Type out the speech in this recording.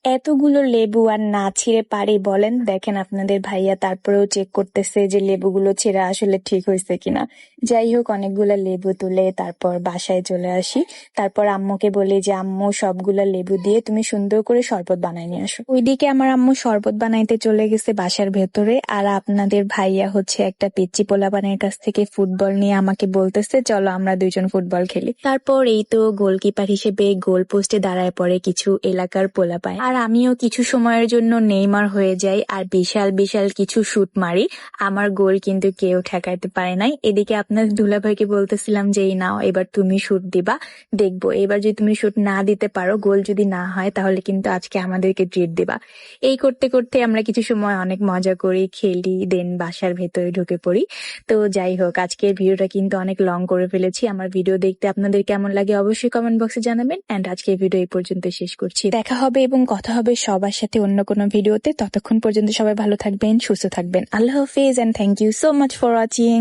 এতগুলো লেবু আর না ছিঁড়ে পারি বলেন? দেখেন আপনাদের ভাইয়া তারপরেও চেক করতেছে যে লেবুগুলো ছিঁড়া আসলে ঠিক হয়েছে কিনা। যাই হোক, অনেকগুলা লেবু তুলে তারপর বাসায় চলে আসি। তারপর আম্মুকে বলি যে আম্মু সবগুলা লেবু দিয়ে তুমি সুন্দর করে শরবত বানাই নিয়ে আসো। ওইদিকে আমার আম্মু শরবত বানাইতে চলে গেছে বাসার ভেতরে, আর আপনাদের ভাইয়া হচ্ছে একটা পিচ্চি পোলাপানের কাছ থেকে ফুটবল নিয়ে আমাকে বলতেছে চলো আমরা দুইজন ফুটবল খেলি। তারপর এই তো গোলকিপার হিসেবে গোল পোস্টে দাঁড়ায় পড়ে কিছু এলাকার পোলাপান, আর আমিও কিছু সময়ের জন্য নেইমার হয়ে যাই আর বিশাল বিশাল কিছু শুট মারি। আমার গোল কিন্তু কেউ ঠেকাইতে পারে নাই। এদিকে আপনার দুলাভাইকে বলতেছিলাম যে এই নাও এবার তুমি শুট দিবা, দেখবো এবার যদি তুমি শুট না দিতে পারো, গোল যদি না হয় তাহলে কিন্তু আজকে আমাদেরকে ট্রিট দিবা। এই করতে করতে আমরা কিছু সময় অনেক মজা করি, খেলি, দেন বাসার ভেতরে ঢুকে পড়ি। তো যাই হোক, আজকের ভিডিওটা কিন্তু অনেক লং করে ফেলেছি। আমার ভিডিও দেখতে আপনাদের কেমন লাগে অবশ্যই কমেন্ট বক্সে জানাবেন। এন্ড আজকের ভিডিও এই পর্যন্ত শেষ করছি। দেখা হবে এবং কথা হবে সবার সাথে অন্য কোনো ভিডিওতে। ততক্ষণ পর্যন্ত সবাই ভালো থাকবেন, সুস্থ থাকবেন। আল্লাহ হাফেজ and thank you so much for watching.